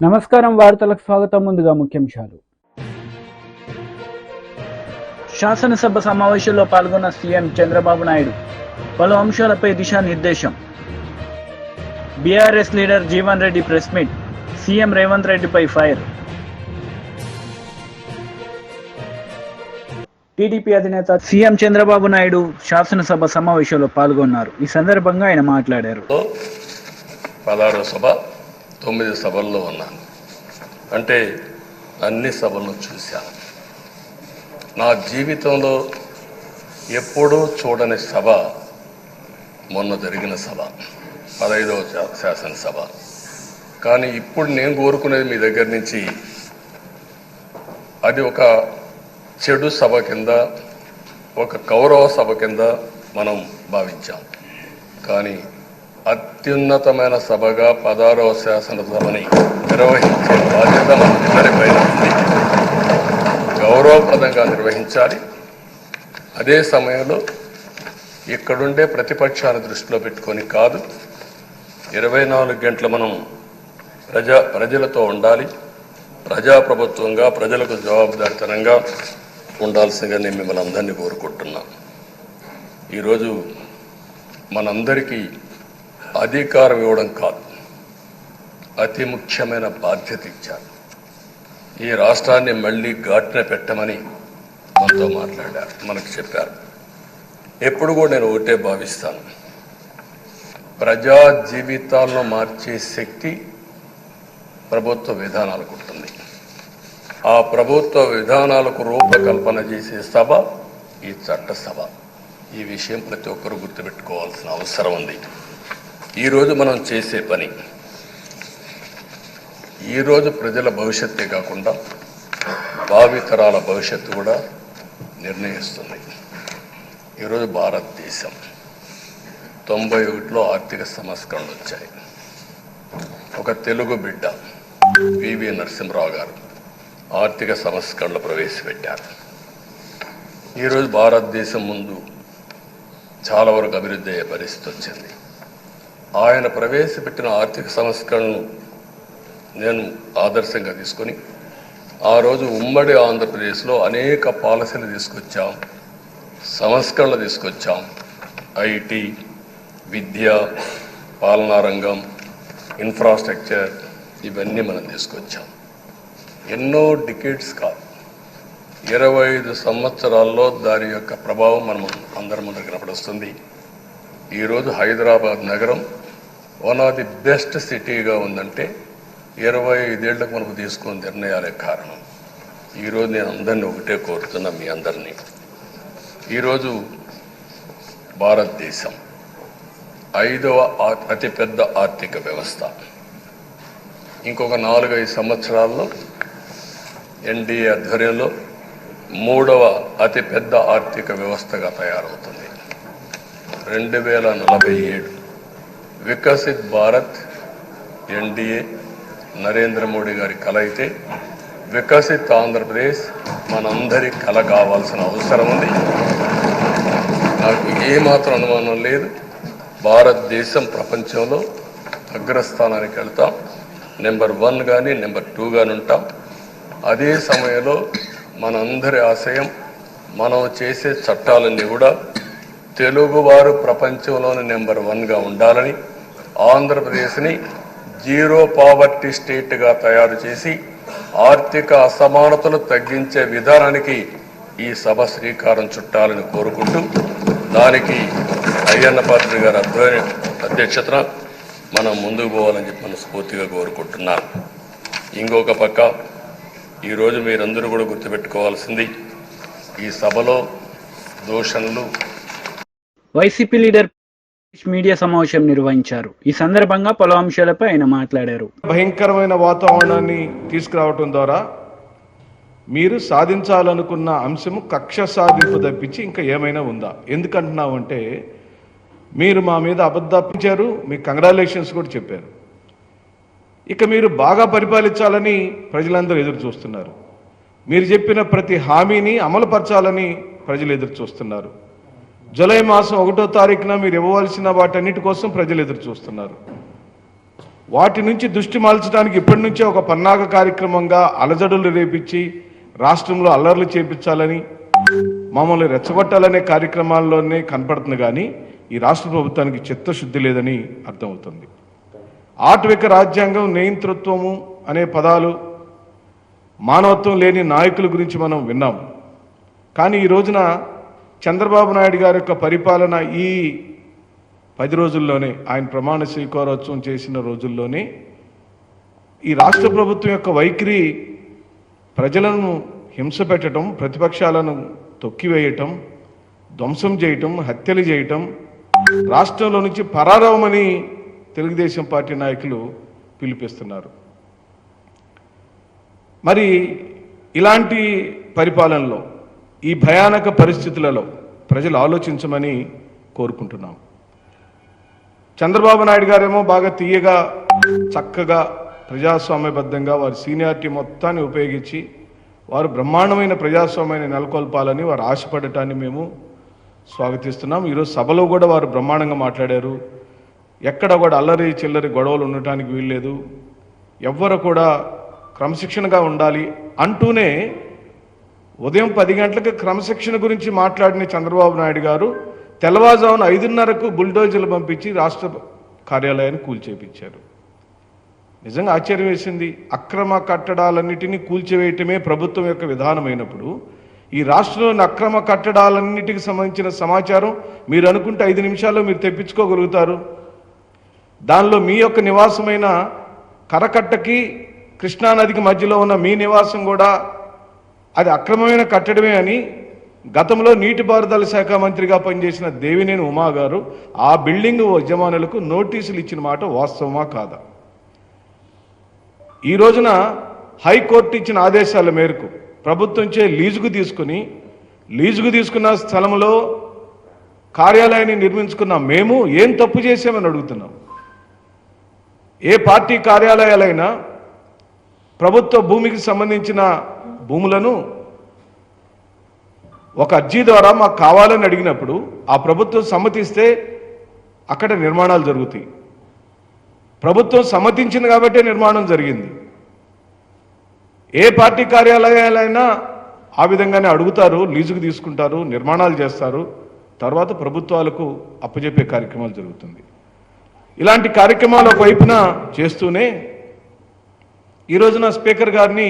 నమస్కారం వార్తలకు స్వాగతం. ముందుగా ముఖ్యాంశాలు. శాసనసభ సమావేశంలో పాల్గొన్న సీఎం చంద్రబాబు నాయుడు పలు అంశాలపై దిశానిర్దేశం. BRS leader Jeevan Reddy press meet, CM Revanth రెడ్డిపై ఫైర్. టీడీపీ అధినేత సీఎం చంద్రబాబు నాయుడు శాసనసభ సమావేశంలో పాల్గొన్నారు. ఈ సందర్భంగా ఆయన మాట్లాడారు. 16వ సభ 9 సభల్లో ఉన్నాను, అంటే అన్ని సభలను చూశాను. నా జీవితంలో ఎప్పుడూ చూడని సభ మొన్న జరిగిన సభ, 15వ శాసనసభ. కానీ ఇప్పుడు నేను కోరుకునేది మీ దగ్గర నుంచి, అది ఒక చెడు సభ కింద, ఒక కౌరవ సభ కింద మనం భావించాం. కానీ అత్యున్నతమైన సభగా 16వ శాసనసభని నిర్వహించే బాధ్యత మనందరిపైన ఉంది. గౌరవప్రదంగా నిర్వహించాలి. అదే సమయంలో ఇక్కడుండే ప్రతిపక్షాన్ని దృష్టిలో పెట్టుకొని కాదు, 24 గంటలు మనం ప్రజలతో ఉండాలి. ప్రజాప్రభుత్వంగా, ప్రజలకు జవాబుదారితనంగా ఉండాల్సిందిగా నేను మిమ్మల్ని అందరినీ కోరుకుంటున్నాను. ఈరోజు మనందరికీ అధికారం ఇవ్వడం కాదు, అతి ముఖ్యమైన బాధ్యత ఇచ్చారు. ఈ రాష్ట్రాన్ని మళ్ళీ ఘాటున పెట్టమని మనతో మాట్లాడారు, మనకు చెప్పారు. ఎప్పుడు కూడా నేను ఒకటే భావిస్తాను, ప్రజా జీవితాలను మార్చే శక్తి ప్రభుత్వ విధానాలకు ఉంటుంది. ఆ ప్రభుత్వ విధానాలకు రూపకల్పన చేసే సభ ఈ చట్టసభ. ఈ విషయం ప్రతి ఒక్కరూ గుర్తుపెట్టుకోవాల్సిన అవసరం ఉంది. ఈరోజు మనం చేసే పని ఈరోజు ప్రజల భవిష్యత్తే కాకుండా భావితరాల భవిష్యత్తు కూడా నిర్ణయిస్తుంది. ఈరోజు భారతదేశం 91లో ఆర్థిక సంస్కరణలు వచ్చాయి. ఒక తెలుగు బిడ్డ పివి నరసింహరావు గారు ఆర్థిక సంస్కరణలు ప్రవేశపెట్టారు. ఈరోజు భారతదేశం ముందు చాలా వరకు అభివృద్ధి అయ్యే పరిస్థితి వచ్చింది. ఆయన ప్రవేశపెట్టిన ఆర్థిక సంస్కరణను నేను ఆదర్శంగా తీసుకొని ఆ రోజు ఉమ్మడి ఆంధ్రప్రదేశ్లో అనేక పాలసీలు తీసుకొచ్చాం, సంస్కరణలు తీసుకొచ్చాం. ఐటీ, విద్య, పాలనా రంగం, ఇన్ఫ్రాస్ట్రక్చర్, ఇవన్నీ మనం తీసుకొచ్చాం. ఎన్నో డికేడ్స్ కాదు, 25 సంవత్సరాల్లో దాని యొక్క ప్రభావం మనం అందరి ముందు కనపడుస్తుంది. ఈరోజు హైదరాబాద్ నగరం వన్ ఆఫ్ ది బెస్ట్ సిటీగా ఉందంటే 25 ఏళ్లకు మనకు తీసుకున్న నిర్ణయాలే కారణం. ఈరోజు నేను అందరినీ ఒకటే కోరుతున్నా, మీ అందరినీ, ఈరోజు భారతదేశం 5వ అతిపెద్ద ఆర్థిక వ్యవస్థ. ఇంకొక 4-5 సంవత్సరాల్లో ఎన్డీఏ ఆధ్వర్యంలో 3వ అతిపెద్ద ఆర్థిక వ్యవస్థగా తయారవుతుంది. 2047 వికసిత్ భారత్ ఎన్డీఏ నరేంద్ర మోడీ గారి కల అయితే, వికసిత్ ఆంధ్రప్రదేశ్ మనందరి కల కావాల్సిన అవసరం ఉంది. నాకు ఏమాత్రం అనుమానం లేదు, భారతదేశం ప్రపంచంలో అగ్రస్థానానికి వెళ్తాం. నెంబర్ 1 కానీ నెంబర్ 2 కానీ ఉంటాం. అదే సమయంలో మనందరి ఆశయం, మనం చేసే చట్టాలన్నీ కూడా తెలుగువారు ప్రపంచంలోని నెంబర్ 1గా ఉండాలని, ఆంధ్రప్రదేశ్ని జీరో పావర్టీ స్టేట్గా తయారు చేసి ఆర్థిక అసమానతలు తగ్గించే విధానానికి ఈ సభ శ్రీకారం చుట్టాలని కోరుకుంటూ, దానికి అయ్యన్న పాత్రుడు గారి అధ్యక్షతన మనం ముందుకు పోవాలని చెప్పి మనస్ఫూర్తిగా కోరుకుంటున్నాను. ఇంకొక పక్క ఈరోజు మీరందరూ కూడా గుర్తుపెట్టుకోవాల్సింది, ఈ సభలో దూషణలు. వైసీపీ లీడర్ మీడియా సమావేశం నిర్వహించారు. ఈ సందర్భంగా పలు అంశాలపై ఆయన మాట్లాడారు. భయంకరమైన వాతావరణాన్ని తీసుకురావటం ద్వారా మీరు సాధించాలనుకున్న అంశము కక్ష సాధింపు తప్పించి ఇంకా ఏమైనా ఉందా? ఎందుకంటున్నామంటే, మీరు మా మీద అబద్ధాపించారు, మీకు కంగ్రాచులేషన్స్ కూడా చెప్పారు. ఇక మీరు బాగా పరిపాలించాలని ప్రజలందరూ ఎదురు చూస్తున్నారు. మీరు చెప్పిన ప్రతి హామీని అమలుపరచాలని ప్రజలు ఎదురు చూస్తున్నారు. జూలై మాసం 1వ తారీఖున మీరు ఇవ్వవలసిన వాటన్నిటి కోసం ప్రజలు ఎదురు చూస్తున్నారు. వాటి నుంచి దృష్టి మరల్చడానికి ఇప్పటి నుంచే ఒక పన్నాగ కార్యక్రమంగా అలజడులు రేపించి రాష్ట్రంలో అల్లర్లు చేపించాలని మమ్మల్ని రెచ్చగొట్టాలనే కార్యక్రమాల్లోనే కనపడుతుంది. కానీ ఈ రాష్ట్ర ప్రభుత్వానికి చిత్తశుద్ధి లేదని అర్థమవుతుంది. ఆటవిక రాజ్యాంగం, నియంతృత్వము అనే పదాలు మానవత్వం లేని నాయకుల గురించి మనం విన్నాం. కానీ ఈ రోజున చంద్రబాబు నాయుడు గారి యొక్క పరిపాలన ఈ 10 రోజుల్లోనే, ఆయన ప్రమాణ స్వీకారోత్సవం చేసిన రోజుల్లోనే ఈ రాష్ట్ర ప్రభుత్వం యొక్క వైఖరి ప్రజలను హింస పెట్టడం, ప్రతిపక్షాలను తొక్కివేయటం, ధ్వంసం చేయటం, హత్యలు చేయటం, రాష్ట్రంలో నుంచి పరారవమని తెలుగుదేశం పార్టీ నాయకులు పిలిపిస్తున్నారు. మరి ఇలాంటి పరిపాలనలో, ఈ భయానక పరిస్థితులలో ప్రజలు ఆలోచించమని కోరుకుంటున్నాం. చంద్రబాబు నాయుడు గారేమో బాగా తీయగా, చక్కగా, ప్రజాస్వామ్యబద్ధంగా వారి సీనియారిటీ మొత్తాన్ని ఉపయోగించి వారు బ్రహ్మాండమైన ప్రజాస్వామ్యాన్ని నెలకొల్పాలని వారు ఆశపడటాన్ని మేము స్వాగతిస్తున్నాం. ఈరోజు సభలో కూడా వారు బ్రహ్మాండంగా మాట్లాడారు. ఎక్కడ కూడా అల్లరి చిల్లరి గొడవలు ఉండటానికి వీల్లేదు, ఎవ్వరు కూడా క్రమశిక్షణగా ఉండాలి అంటూనే ఉదయం 10 గంటలకు క్రమశిక్షణ గురించి మాట్లాడిన చంద్రబాబు నాయుడు గారు తెల్లవారుజామున 5:30కు బుల్డోజర్లు పంపించి రాష్ట్ర కార్యాలయాన్ని కూల్చేపించారు. నిజంగా ఆశ్చర్యం వేసింది. అక్రమ కట్టడాలన్నిటినీ కూల్చివేయటమే ప్రభుత్వం యొక్క విధానమైనప్పుడు ఈ రాష్ట్రంలోని అక్రమ కట్టడాలన్నిటికి సంబంధించిన సమాచారం మీరు అనుకుంటే 5 నిమిషాల్లో మీరు తెప్పించుకోగలుగుతారు. దానిలో మీ యొక్క నివాసమైన కరకట్టకి కృష్ణానదికి మధ్యలో ఉన్న మీ నివాసం కూడా అది అక్రమమైన కట్టడమే అని గతంలో నీటిపారుదల శాఖ మంత్రిగా పనిచేసిన దేవినేని ఉమా గారు ఆ బిల్డింగ్ యజమానులకు నోటీసులు ఇచ్చిన మాట వాస్తవమా కాదా? ఈ రోజున హైకోర్టు ఇచ్చిన ఆదేశాల మేరకు ప్రభుత్వంచే లీజుకు తీసుకున్న స్థలంలో కార్యాలయాన్ని నిర్మించుకున్న మేము ఏం తప్పు చేసామని అడుగుతున్నాం. ఏ పార్టీ కార్యాలయాలైనా ప్రభుత్వ భూమికి సంబంధించిన భూములను ఒక అర్జీ ద్వారా మాకు కావాలని అడిగినప్పుడు ఆ ప్రభుత్వం సమ్మతిస్తే అక్కడ నిర్మాణాలు జరుగుతాయి. ప్రభుత్వం సమ్మతించింది కాబట్టే నిర్మాణం జరిగింది. ఏ పార్టీ కార్యాలయాలైనా ఆ విధంగానే అడుగుతారు, లీజుకు తీసుకుంటారు, నిర్మాణాలు చేస్తారు, తర్వాత ప్రభుత్వాలకు అప్పచెప్పే కార్యక్రమాలు జరుగుతుంది. ఇలాంటి కార్యక్రమాలు ఒకవైపున చేస్తూనే ఈ రోజున స్పీకర్ గారిని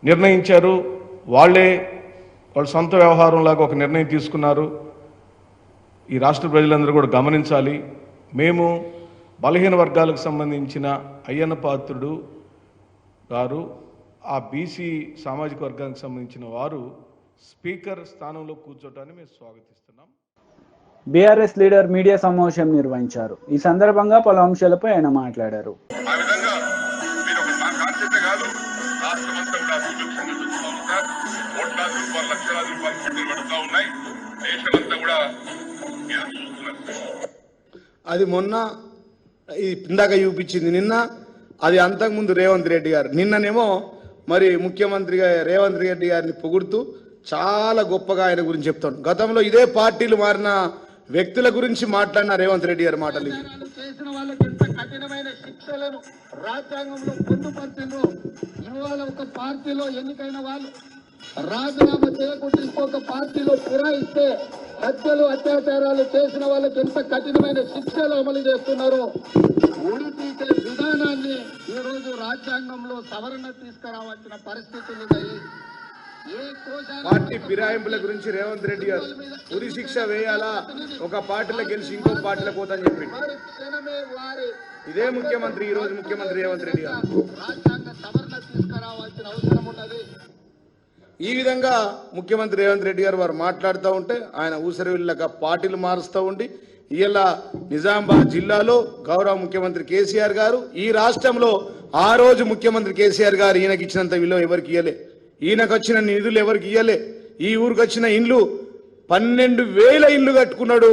నిర్ణయించారు. వాళ్ళ సొంత వ్యవహారంలాగా ఒక నిర్ణయం తీసుకున్నారు. ఈ రాష్ట్ర ప్రజలందరూ కూడా గమనించాలి. మేము బలహీన వర్గాలకు సంబంధించిన అయ్యన్న పాత్రుడు గారు, ఆ బీసీ సామాజిక వర్గానికి సంబంధించిన వారు స్పీకర్ స్థానంలో కూర్చోటాన్ని మేము స్వాగతిస్తున్నాం. బీఆర్ఎస్ లీడర్ మీడియా సమావేశం నిర్వహించారు. ఈ సందర్భంగా పలు అంశాలపై ఆయన మాట్లాడారు. అది మొన్న ఇందాక చూపించింది, నిన్న అది అంతకుముందు రేవంత్ రెడ్డి గారు, నిన్ననేమో మరి ముఖ్యమంత్రిగా రేవంత్ రెడ్డి గారిని పొగుడుతూ చాలా గొప్పగా ఆయన గురించి చెప్తాను. గతంలో ఇదే పార్టీలు మారిన వ్యక్తుల గురించి మాట్లాడిన రేవంత్ రెడ్డి గారి మాటలు చేసిన వాళ్ళకి ఎంత కఠినమైన శిక్షలను రాజ్యాంగంలో పొందుపరిచిందో, ఇవాళ ఒక పార్టీలో ఎన్నికైన వాళ్ళు రాజీనామా చేయకుండా ఇంకొక పార్టీలో ఫిరాయిస్తే హత్యలు అత్యాచారాలు చేసిన వాళ్ళకి ఎంత కఠినమైన శిక్షలు అమలు చేస్తున్నారో ఉడిపీకే విధానాన్ని ఈరోజు రాజ్యాంగంలో సవరణ తీసుకురావాల్సిన పరిస్థితులు ఉన్నాయి. పార్టీ ఫిరాయింపుల గురించి రేవంత్ రెడ్డి గారు ఉరి శిక్ష వేయాలా, ఒక పార్టీలో గెలిచి ఇంకో పార్టీలో పోతాని చెప్పి ఇదే ముఖ్యమంత్రి, ఈ రోజు ముఖ్యమంత్రి రేవంత్ రెడ్డి గారు రాజ్యాంగ సవరణ తీసుకురావాల్సిన అవసరం ఉన్నది. ఈ విధంగా ముఖ్యమంత్రి రేవంత్ రెడ్డి గారు వారు మాట్లాడుతూ ఉంటే ఆయన ఊసరవిల్లక పార్టీలు మారుస్తూ ఉండి ఇలా నిజామాబాద్ జిల్లాలో గౌరవ ముఖ్యమంత్రి కేసీఆర్ గారు, ఈ రాష్ట్రంలో ఆ రోజు ముఖ్యమంత్రి కేసీఆర్ గారు ఈయనకి ఇచ్చినంత విలువ ఎవరికి ఇయ్యలే, ఈయనకు వచ్చిన నిధులు ఎవరికి ఇయ్యలే. ఈ ఊరికి వచ్చిన ఇండ్లు 12,000 ఇండ్లు కట్టుకున్నాడు,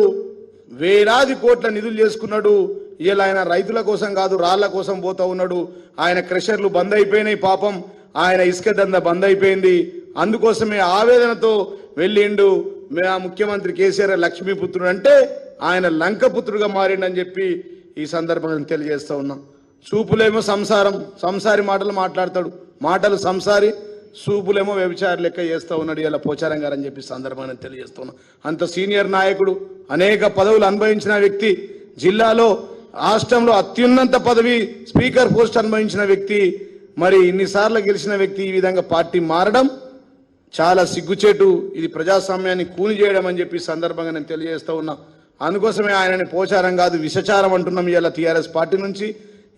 వేలాది కోట్ల నిధులు చేసుకున్నాడు. ఇలా ఆయన రైతుల కోసం కాదు, రాళ్ల కోసం పోతా ఉన్నాడు. ఆయన క్రషర్లు బంద్ అయిపోయినాయి, పాపం ఆయన ఇసుక దంద బంద్ అయిపోయింది. అందుకోసమే ఆవేదనతో వెళ్ళిండు. ఆ ముఖ్యమంత్రి కేసీఆర్ లక్ష్మీపుత్రుడు అంటే ఆయన లంకపుత్రుడుగా మారిండని చెప్పి ఈ సందర్భంగా తెలియజేస్తా ఉన్నాం. చూపులేమో సంసారి మాటలు మాట్లాడతాడు, మాటలు సంసారి, చూపులేమో వ్యభిచారి లెక్క చేస్తూ ఉన్నాడు ఇలా పోచారం గారు అని చెప్పి సందర్భంగా తెలియజేస్తున్నా. అంత సీనియర్ నాయకుడు, అనేక పదవులు అనుభవించిన వ్యక్తి, జిల్లాలో రాష్ట్రంలో అత్యున్నత పదవి స్పీకర్ పోస్ట్ అనుభవించిన వ్యక్తి, మరి ఇన్నిసార్లు గెలిచిన వ్యక్తి ఈ విధంగా పార్టీ మారడం చాలా సిగ్గుచేటు. ఇది ప్రజాస్వామ్యాన్ని కూని చేయడం అని చెప్పి సందర్భంగా నేను తెలియజేస్తూ ఉన్నా. అందుకోసమే ఆయనని పోచారం కాదు విషచారం అంటున్నాం ఇవాళ టీఆర్ఎస్ పార్టీ నుంచి.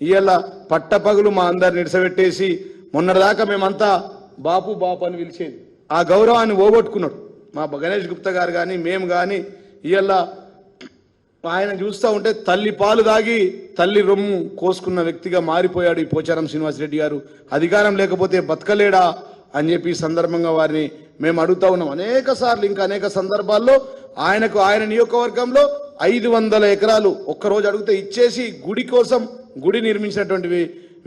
ఇవాళ పట్టపగులు మా అందరిని నిడిసబెట్టేసి మొన్నటిదాకా మేమంతా బాపు బాపు అని పిలిచేది, ఆ గౌరవాన్ని పోగొట్టుకున్నాడు మా గణేష్ గుప్తా గారు కానీ మేము కానీ. ఇవాళ ఆయన చూస్తూ ఉంటే తల్లి పాలు దాగి తల్లి రొమ్ము కోసుకున్న వ్యక్తిగా మారిపోయాడు ఈ పోచారం శ్రీనివాసరెడ్డి గారు. అధికారం లేకపోతే బతకలేడా అని చెప్పి సందర్భంగా వారిని మేము అడుగుతా ఉన్నాం అనేక సార్లు. ఇంకా అనేక సందర్భాల్లో ఆయన నియోజకవర్గంలో 500 ఎకరాలు ఒక్కరోజు అడిగితే ఇచ్చేసి గుడి కోసం గుడి నిర్మించినటువంటి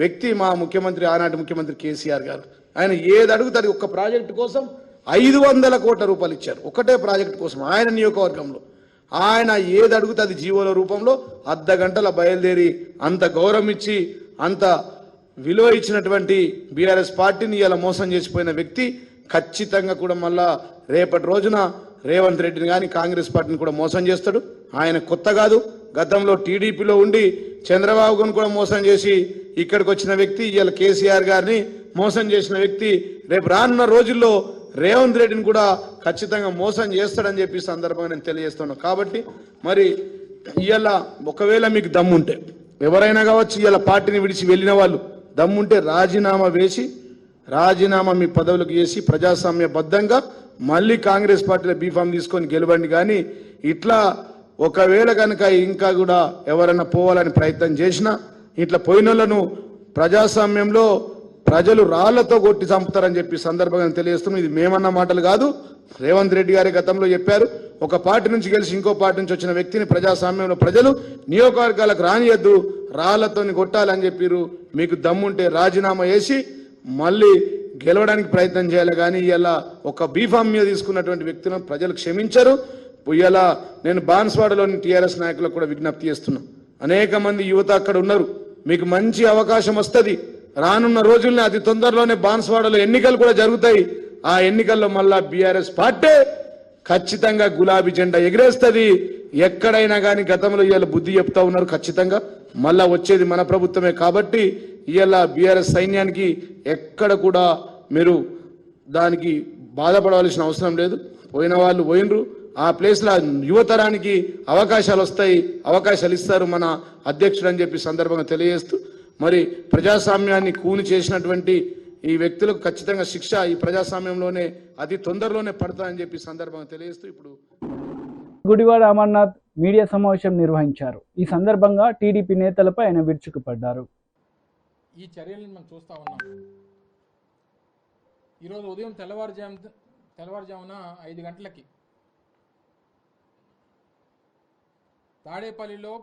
వ్యక్తి మా ముఖ్యమంత్రి, ఆనాటి ముఖ్యమంత్రి కేసీఆర్ గారు. ఆయన ఏది అడుగుతాడు ఒక్క ప్రాజెక్టు కోసం 500 కోట్ల రూపాయలు ఇచ్చారు, ఒకటే ప్రాజెక్టు కోసం ఆయన నియోజకవర్గంలో. ఆయన ఏది అడుగుతే అది జీవోల రూపంలో అర్ధ గంటల బయలుదేరి అంత గౌరవం ఇచ్చి అంత విలువ ఇచ్చినటువంటి బీఆర్ఎస్ పార్టీని ఇలా మోసం చేసిపోయిన వ్యక్తి ఖచ్చితంగా కూడా మళ్ళా రేపటి రోజున రేవంత్ రెడ్డిని కానీ కాంగ్రెస్ పార్టీని కూడా మోసం చేస్తాడు. ఆయన కొత్త కాదు, గతంలో టీడీపీలో ఉండి చంద్రబాబును కూడా మోసం చేసి ఇక్కడికి వచ్చిన వ్యక్తి, ఇవాళ కేసీఆర్ గారిని మోసం చేసిన వ్యక్తి. రేపు రానున్న రోజుల్లో రేవంత్ రెడ్డిని కూడా ఖచ్చితంగా మోసం చేస్తాడని చెప్పి సందర్భంగా నేను తెలియజేస్తున్నాను. కాబట్టి మరి ఇవాళ ఒకవేళ మీకు దమ్ముంటే ఎవరైనా కావచ్చు, ఇవాళ పార్టీని విడిచి వెళ్ళిన వాళ్ళు దమ్ముంటే రాజీనామా మీ పదవులకు చేసి ప్రజాస్వామ్యబద్ధంగా మళ్ళీ కాంగ్రెస్ పార్టీలో బీఫామ్ తీసుకొని గెలవండి. కానీ ఇట్లా ఒకవేళ కనుక ఇంకా కూడా ఎవరైనా పోవాలని ప్రయత్నం చేసినా ఇట్లా పోయినోళ్లను ప్రజాస్వామ్యంలో ప్రజలు రాళ్లతో కొట్టి చంపుతారని చెప్పి సందర్భంగా తెలియజేస్తున్నాం. ఇది మేమన్న మాటలు కాదు, రేవంత్ రెడ్డి గారి గతంలో చెప్పారు. ఒక పార్టీ నుంచి గెలిచి ఇంకో పార్టీ నుంచి వచ్చిన వ్యక్తిని ప్రజాస్వామ్యంలో ప్రజలు నియోజకవర్గాలకు రానియద్దు, రాళ్లతోని కొట్టాలని చెప్పారు. మీకు దమ్ముంటే రాజీనామా చేసి మళ్ళీ గెలవడానికి ప్రయత్నం చేయాలి. కానీ ఇలా ఒక బీఫామ్ మీద తీసుకున్నటువంటి వ్యక్తులను ప్రజలు క్షమించరు. ఇలా నేను బాన్స్వాడలోని టీఆర్ఎస్ నాయకులకు కూడా విజ్ఞప్తి చేస్తున్నా. అనేక మంది యువత అక్కడ ఉన్నారు, మీకు మంచి అవకాశం వస్తుంది. రానున్న రోజుల్ని అతి తొందరలోనే బాన్స్వాడలో ఎన్నికలు కూడా జరుగుతాయి. ఆ ఎన్నికల్లో మళ్ళా బీఆర్ఎస్ పార్టీ ఖచ్చితంగా గులాబీ జెండా ఎగిరేస్తుంది. ఎక్కడైనా కానీ గతంలో ఇవాళ బుద్ధి చెప్తా ఉన్నారు, ఖచ్చితంగా మళ్ళా వచ్చేది మన ప్రభుత్వమే. కాబట్టి ఇవాళ బీఆర్ఎస్ సైన్యానికి ఎక్కడ కూడా మీరు దానికి బాధపడవలసిన అవసరం లేదు. పోయిన వాళ్ళు పోయినరు, ఆ ప్లేస్లో యువతరానికి అవకాశాలు వస్తాయి, అవకాశాలు ఇస్తారు మన అధ్యక్షుడు అని చెప్పి సందర్భంగా తెలియజేస్తూ, మరి ప్రజాస్వామ్యాన్ని కూని చేసినటువంటి ఈ వ్యక్తులకు ఖచ్చితంగా శిక్ష ఈ ప్రజాస్వామ్యంలోనే అతి తొందరలోనే పడతాయని చెప్పి సందర్భంగా తెలియజేస్తూ ఇప్పుడు గుడివాడ అమర్నాథ్ మీడియా సమావేశం నిర్వహించారు. ఈ సందర్భంగా టీడీపీ నేతలపై ఆయన విరుచుకుపడ్డారు. ఈ చర్యలను మనం చూస్తూ ఉన్నాం. ఈరోజు ఉదయం తెల్లవారుజామున 5 గంటలకి తాడేపల్లిలో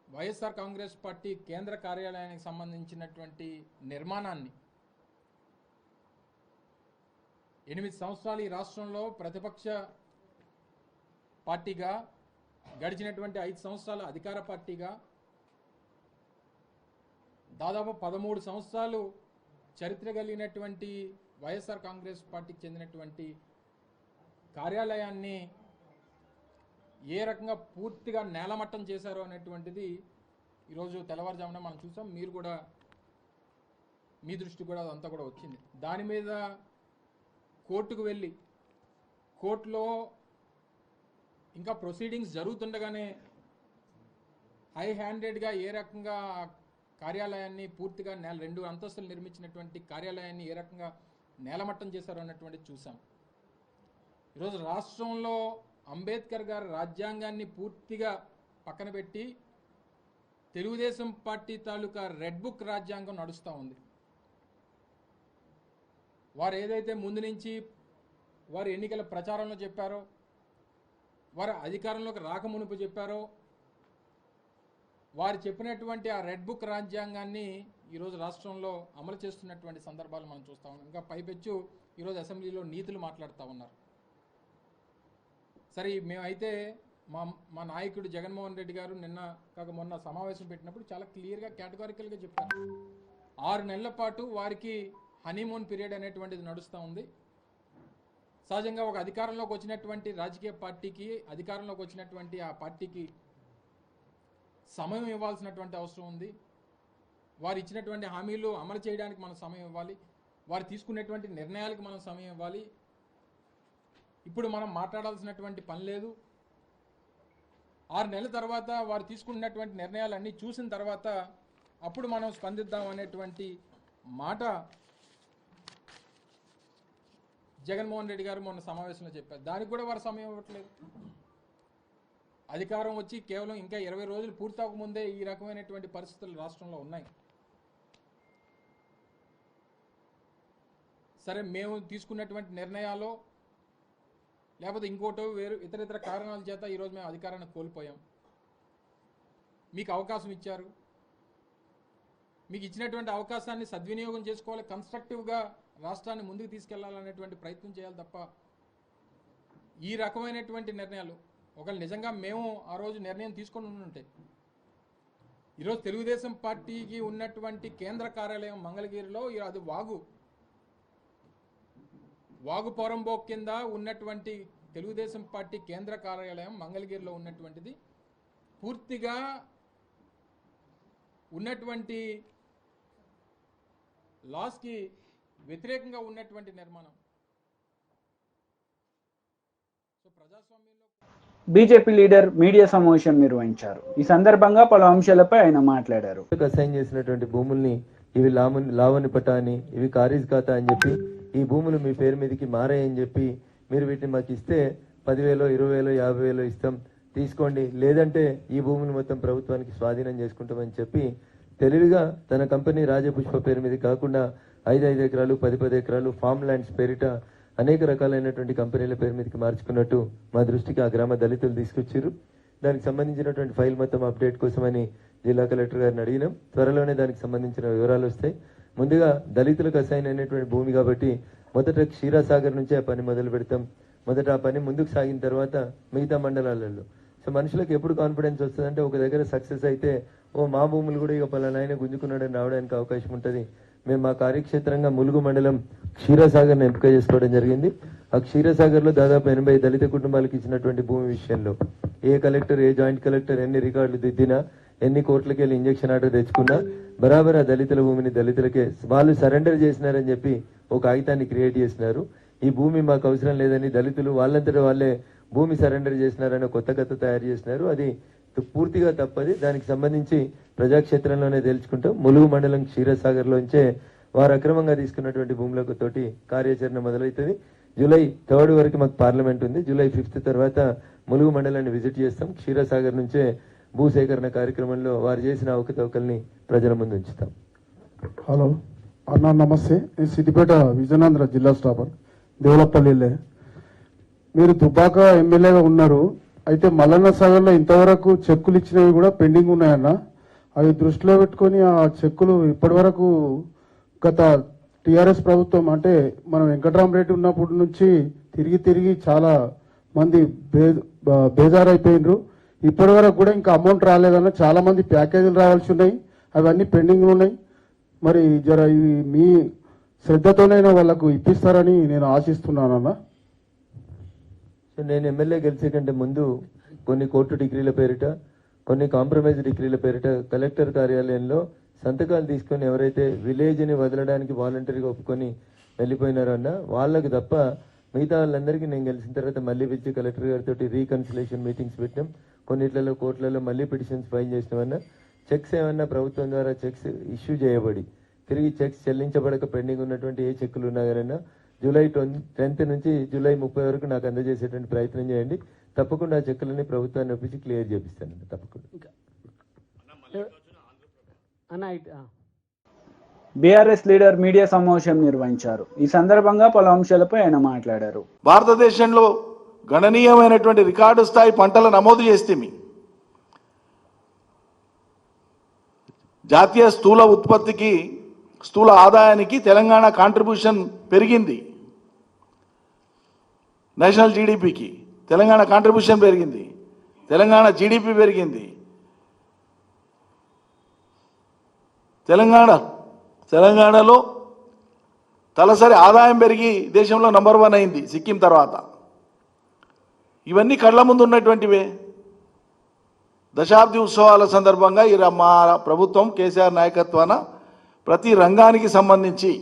వైఎస్ఆర్ కాంగ్రెస్ పార్టీ కేంద్ర కార్యాలయానికి సంబంధించినటువంటి నిర్మాణాన్ని 8 సంవత్సరాలు ఈ రాష్ట్రంలో ప్రతిపక్ష పార్టీగా, గడిచినటువంటి 5 సంవత్సరాలు అధికార పార్టీగా, దాదాపు 13 సంవత్సరాలు చరిత్ర కలిగినటువంటి వైఎస్ఆర్ కాంగ్రెస్ పార్టీకి చెందినటువంటి కార్యాలయాన్ని ఏ రకంగా పూర్తిగా నేలమట్టం చేశారో అనేటువంటిది ఈరోజు తెల్లవారుజామున మనం చూసాం. మీరు కూడా మీ దృష్టి కూడా అదంతా కూడా వచ్చింది. దాని మీద కోర్టుకు వెళ్ళి కోర్టులో ఇంకా ప్రొసీడింగ్స్ జరుగుతుండగానే హై హ్యాండెడ్గా ఏ రకంగా కార్యాలయాన్ని పూర్తిగా 2 అంతస్తులు నిర్మించినటువంటి కార్యాలయాన్ని ఏ రకంగా నేలమట్టం చేశారు అన్నటువంటిది చూసాం. ఈరోజు రాష్ట్రంలో అంబేద్కర్ గారి రాజ్యాంగాన్ని పూర్తిగా పక్కన పెట్టి తెలుగుదేశం పార్టీ తాలూకా రెడ్ బుక్ రాజ్యాంగం నడుస్తూ ఉంది. వారు ఏదైతే ముందు నుంచి వారు ఎన్నికల ప్రచారంలో చెప్పారో, వారు అధికారంలోకి రాకమునుపు చెప్పారో, వారు చెప్పినటువంటి ఆ రెడ్ బుక్ రాజ్యాంగాన్ని ఈరోజు రాష్ట్రంలో అమలు చేస్తున్నటువంటి సందర్భాలు మనం చూస్తూ ఉన్నాం. ఇంకా పైపెచ్చు ఈరోజు అసెంబ్లీలో నీతులు మాట్లాడుతూ ఉన్నారు. సరే, మేమైతే మా నాయకుడు జగన్మోహన్ రెడ్డి గారు మొన్న సమావేశం పెట్టినప్పుడు చాలా క్లియర్గా కేటగారికల్గా చెప్పారు. 6 నెలల పాటు వారికి హనీమూన్ పీరియడ్ అనేటువంటిది నడుస్తూ ఉంది. సహజంగా ఒక అధికారంలోకి వచ్చినటువంటి రాజకీయ పార్టీకి, అధికారంలోకి వచ్చినటువంటి ఆ పార్టీకి సమయం ఇవ్వాల్సినటువంటి అవసరం ఉంది. వారు ఇచ్చినటువంటి హామీలు అమలు చేయడానికి మనం సమయం ఇవ్వాలి. వారు తీసుకునేటువంటి నిర్ణయాలకు మనం సమయం ఇవ్వాలి. ఇప్పుడు మనం మాట్లాడాల్సినటువంటి పని లేదు. 6 నెలల తర్వాత వారు తీసుకున్నటువంటి నిర్ణయాలన్నీ చూసిన తర్వాత అప్పుడు మనం స్పందిద్దాం అనేటువంటి మాట జగన్మోహన్ రెడ్డి గారు మొన్న సమావేశంలో చెప్పారు. దానికి కూడా వారు సమయం ఇవ్వట్లేదు. అధికారం వచ్చి కేవలం ఇంకా 20 రోజులు పూర్తవకముందే ఈ రకమైనటువంటి పరిస్థితులు రాష్ట్రంలో ఉన్నాయి. సరే, మేము తీసుకున్నటువంటి నిర్ణయాలు లేకపోతే ఇంకోటో ఇతర కారణాల చేత ఈరోజు మేము అధికారాన్ని కోల్పోయాం. మీకు అవకాశం ఇచ్చారు. మీకు ఇచ్చినటువంటి అవకాశాన్ని సద్వినియోగం చేసుకోవాలి. కన్స్ట్రక్టివ్గా రాష్ట్రాన్ని ముందుకు తీసుకెళ్లాలనేటువంటి ప్రయత్నం చేయాలి తప్ప ఈ రకమైనటువంటి నిర్ణయాలు ఒకవేళ నిజంగా మేము ఆ రోజు నిర్ణయం తీసుకొని ఉంటే ఈరోజు తెలుగుదేశం పార్టీకి ఉన్నటువంటి కేంద్ర కార్యాలయం మంగళగిరిలో అది వాగు పొరంబోక్ కింద ఉన్నటువంటి తెలుగుదేశం పార్టీ కేంద్ర కార్యాలయం మంగళగిరిలో ఉన్నటువంటిది పూర్తిగా ఉన్నటువంటి లాస్కి వ్యతిరేకంగా ఉన్నటువంటి నిర్మాణం. సో ప్రజాస్వామ్యంలో బీజేపీ లీడర్ మీడియా సమావేశం నిర్వహించారు. ఈ సందర్భంగా పలు అంశాలపై ఆయన మాట్లాడారు. అసైన్ చేసినటువంటి భూముల్ని ఇవి లావణి పటాని, ఇవి కారీజ్ ఖాతా అని చెప్పి ఈ భూములు మీ పేరు మీదకి మారాయని చెప్పి మీరు వీటిని మాకు ఇస్తే 10,000, 20,000, 50,000 ఇస్తాం, తీసుకోండి, లేదంటే ఈ భూములు మొత్తం ప్రభుత్వానికి స్వాధీనం చేసుకుంటామని చెప్పి తెలివిగా తన కంపెనీ రాజపుష్ప పేరు మీద కాకుండా 5 ఎకరాలు 10 ఎకరాలు ఫామ్ ల్యాండ్స్ పేరిట అనేక రకాలైనటువంటి కంపెనీల పేరు మీదకి మార్చుకున్నట్టు మా దృష్టికి ఆ గ్రామ దళితులు తీసుకొచ్చారు. దానికి సంబంధించినటువంటి ఫైల్ మొత్తం అప్డేట్ కోసమని జిల్లా కలెక్టర్ గారిని అడిగినాం. త్వరలోనే దానికి సంబంధించిన వివరాలు వస్తాయి. ముందుగా దళితులకు అసైన్ అయినటువంటి భూమి కాబట్టి మొదట క్షీరసాగర్ నుంచే ఆ పని మొదలు పెడతాం. మొదట ఆ పని ముందుకు సాగిన తర్వాత మిగతా మండలాలలో. సో మనుషులకు ఎప్పుడు కాన్ఫిడెన్స్ వస్తుందంటే ఒక దగ్గర సక్సెస్ అయితే మా భూములు కూడా ఇక పలానాయన గుంజుకున్నాడని రావడానికి అవకాశం ఉంటుంది. మేము మా కార్యక్షేత్రంగా ములుగు మండలం క్షీరసాగర్ని ఎంపిక చేసుకోవడం జరిగింది. ఆ క్షీరసాగర్లో దాదాపు 80 దళిత కుటుంబాలకు ఇచ్చినటువంటి భూమి విషయంలో ఏ కలెక్టర్, ఏ జాయింట్ కలెక్టర్ ఎన్ని రికార్డులు దిద్దినా, ఎన్ని కోట్లకి వెళ్ళి ఇంజక్షన్ ఆర్డర్ తెచ్చుకున్నా బరాబర్ ఆ దళితుల భూమిని దళితులకే వాళ్ళు సరెండర్ చేసినారని చెప్పి ఒక కాగితాన్ని క్రియేట్ చేసినారు. ఈ భూమి మాకు అవసరం లేదని దళితులు వాళ్ళంతటా వాళ్ళే భూమి సరెండర్ చేసినారని కొత్త కథ తయారు చేసినారు. అది పూర్తిగా తప్పది. దానికి సంబంధించి ప్రజాక్షేత్రంలోనే తేల్చుకుంటాం. ములుగు మండలం క్షీరసాగర్లోంచే వారు అక్రమంగా తీసుకున్నటువంటి భూములకు తోటి కార్యాచరణ మొదలవుతుంది. జూలై 3 వరకు మాకు పార్లమెంట్ ఉంది. జూలై 5 తర్వాత ములుగు మండలాన్ని విజిట్ చేస్తాం. క్షీరసాగర్ నుంచే భూసేకరణ కార్యక్రమంలో వారు చేసిన అవకతవకల్ని ప్రజల ముందు ఉంచుతాం. హలో అన్నా, నమస్తే. నేను సిద్దిపేట విజయనగరం జిల్లా స్టాఫర్ దేవులపల్లిలే. మీరు దుబ్బాక ఎమ్మెల్యేగా ఉన్నారు. అయితే మల్లన్న సాగర్లో ఇంతవరకు చెక్కులు ఇచ్చినవి కూడా పెండింగ్ ఉన్నాయన్న. అవి దృష్టిలో పెట్టుకొని ఆ చెక్కులు ఇప్పటి వరకు గత టీఆర్ఎస్ ప్రభుత్వం అంటే మనం వెంకటరామరెడ్డి ఉన్నప్పటి నుంచి తిరిగి చాలా మంది బేజారైపోయినరు. ఇప్పటి వరకు కూడా ఇంకా అమౌంట్ రాలేదన్న. చాలా మంది ప్యాకేజీలు రావాల్సి ఉన్నాయి, అవన్నీ పెండింగ్లు ఉన్నాయి. మరి జర ఇవి మీ శ్రద్ధతోనైనా వాళ్ళకు ఇప్పిస్తారని నేను ఆశిస్తున్నానన్న. నేను ఎమ్మెల్యే గెలిచే కంటే ముందు కొన్ని కోర్టు డిగ్రీల పేరిట, కొన్ని కాంప్రమైజ్ డిగ్రీల పేరిట కలెక్టర్ కార్యాలయంలో సంతకాలు తీసుకొని ఎవరైతే విలేజ్ని వదలడానికి వాలంటరీగా ఒప్పుకొని వెళ్ళిపోయినారో అన్న వాళ్ళకు తప్ప మిగతా వాళ్ళందరికీ నేను గెలిచిన తర్వాత మళ్ళీ పిలిచి కలెక్టర్ గారితో రీకన్సిలేషన్ మీటింగ్స్ పెట్టాం. కొన్నిట్లలో కోర్టులలో మళ్ళీ పిటిషన్స్ ఫైల్ చేసినామన్నా. చెక్స్ ఏమన్నా ప్రభుత్వం ద్వారా చెక్స్ ఇష్యూ చేయబడి తిరిగి చెక్స్ చెల్లించబడక పెండింగ్ ఉన్నటువంటి ఏ చెక్కులు ఉన్నా కానీ జూలై 10 నుంచి జూలై 30 వరకు నాకు అందజేసేటువంటి ప్రయత్నం చేయండి. తప్పకుండా ఆ చెక్కులని ప్రభుత్వాన్ని ఒప్పించి క్లియర్ చేపిస్తానండి. తప్పకుండా. బీఆర్ఎస్ లీడర్ మీడియా సమావేశం నిర్వహించారు. ఈ సందర్భంగా పలు అంశాలపై ఆయన మాట్లాడారు. భారతదేశంలో గణనీయమైనటువంటి రికార్డు స్థాయి పంటల నమోదు చేస్తేమి జాతీయ స్థూల ఆదాయానికి తెలంగాణ కాంట్రిబ్యూషన్ పెరిగింది. నేషనల్ జీడిపికి తెలంగాణ కాంట్రిబ్యూషన్ పెరిగింది. తెలంగాణ జీడిపి పెరిగింది. తెలంగాణలో తలసరి ఆదాయం పెరిగి దేశంలో నంబర్ 1 అయింది సిక్కిం తర్వాత. ఇవన్నీ కళ్ళ ముందు ఉన్నటువంటివే. దశాబ్ది ఉత్సవాల సందర్భంగా మా ప్రభుత్వం కేసీఆర్ నాయకత్వాన ప్రతి రంగానికి సంబంధించి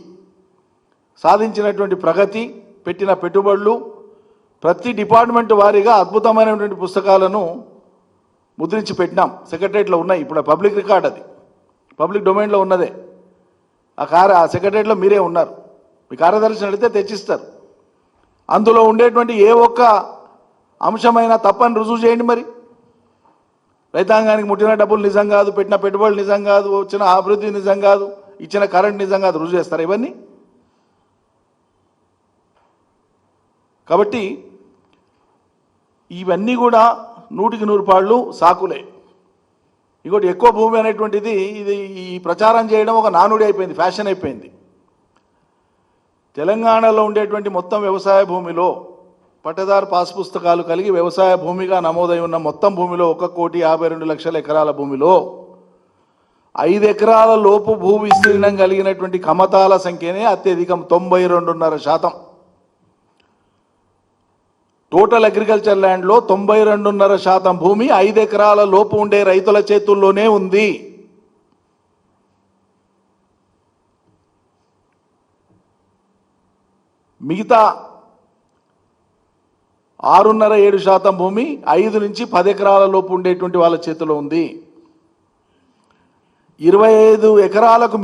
సాధించినటువంటి ప్రగతి, పెట్టిన పెట్టుబడులు, ప్రతి డిపార్ట్మెంట్ వారీగా అద్భుతమైనటువంటి పుస్తకాలను ముద్రించి పెట్టినాం. సెక్రటరియట్లో ఉన్నాయి. ఇప్పుడు పబ్లిక్ రికార్డ్, అది పబ్లిక్ డొమైన్లో ఉన్నదే. ఆ సెక్రటరియట్లో మీరే ఉన్నారు. మీ కార్యదర్శిని అడిగితే తెచ్చిస్తారు. అందులో ఉండేటువంటి ఏ ఒక్క అంశమైనా తప్పని రుజువు చేయండి. మరి రైతాంగానికి ముట్టిన డబ్బులు నిజం కాదు, పెట్టిన పెట్టుబడులు నిజం కాదు, వచ్చిన అభివృద్ధి నిజం కాదు, ఇచ్చిన కరెంట్ నిజం కాదు, రుజువు చేస్తారు ఇవన్నీ. కాబట్టి ఇవన్నీ కూడా 100కి 100 పాళ్ళు సాకులే. ఇంకోటి, ఎక్కువ భూమి అనేటువంటిది ఇది ఈ ప్రచారం చేయడం ఒక నానుడి అయిపోయింది, ఫ్యాషన్ అయిపోయింది. తెలంగాణలో ఉండేటువంటి మొత్తం వ్యవసాయ భూమిలో పట్టదారు పాస్ పుస్తకాలు కలిగి వ్యవసాయ భూమిగా నమోదై ఉన్న మొత్తం భూమిలో 1,52,00,000 ఎకరాల భూమిలో 5 ఎకరాల లోపు భూ విస్తీర్ణం కలిగినటువంటి కమతాల సంఖ్యనే అత్యధికం, 92.5%. టోటల్ అగ్రికల్చర్ ల్యాండ్లో 92.5% భూమి 5 ఎకరాల లోపు ఉండే రైతుల చేతుల్లోనే ఉంది. మిగతా 6.5-7% భూమి 5 నుంచి 10 ఎకరాల లోపు ఉండేటువంటి వాళ్ళ చేతిలో ఉంది. 25 ఎకరాలకు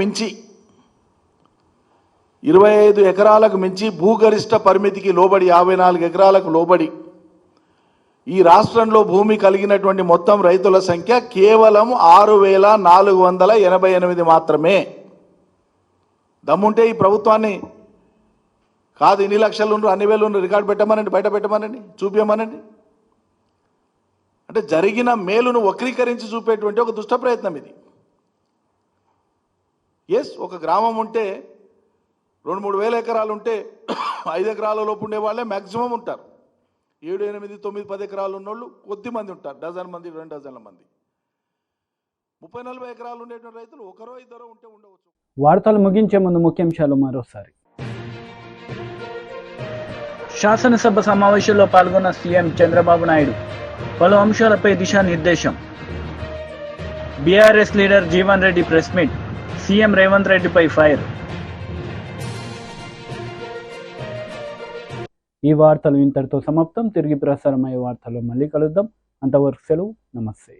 మించి భూగరిష్ట పరిమితికి లోబడి 54 ఎకరాలకు లోబడి ఈ రాష్ట్రంలో భూమి కలిగినటువంటి మొత్తం రైతుల సంఖ్య కేవలం 6,488 మాత్రమే. దమ్ముంటే ఈ ప్రభుత్వాన్ని కాదు ఇన్ని లక్షలు అన్ని వేలు రికార్డు పెట్టమనండి, బయట పెట్టమనండి, చూపించమనండి. అంటే జరిగిన మేలును వక్రీకరించి చూపేటువంటి ఒక దుష్ట ప్రయత్నం ఇది. ఒక గ్రామం ఉంటే 2-3 వేల ఎకరాలు ఉంటే 5 ఎకరాల లోపు ఉండే వాళ్ళే మ్యాక్సిమం ఉంటారు. 7, 8, 9, 10 ఎకరాలు ఉన్నోళ్ళు కొద్ది మంది ఉంటారు, డజన్ మంది, 2 డజన్ల మంది. 30-40 ఎకరాలు ఉండేటువంటి రైతులు ఒకరో ఇద్దరో ఉంటే ఉండవచ్చు. వార్తలు ముగించే ముందు ముఖ్యాంశాలు మరోసారి. శాసనసభ సమావేశంలో పాల్గొన్న సీఎం చంద్రబాబు నాయుడు పలు అంశాలపై దిశానిర్దేశం. BRS leader Jeevan Reddy press meet, CM Revanth రెడ్డిపై ఫైర్. ఈ వార్తలు ఇంతటితో సమాప్తం. తిరిగి ప్రసారమయ్యే వార్తల్లో మళ్ళీ కలుద్దాం. అంతవరకు సెలవు. నమస్తే.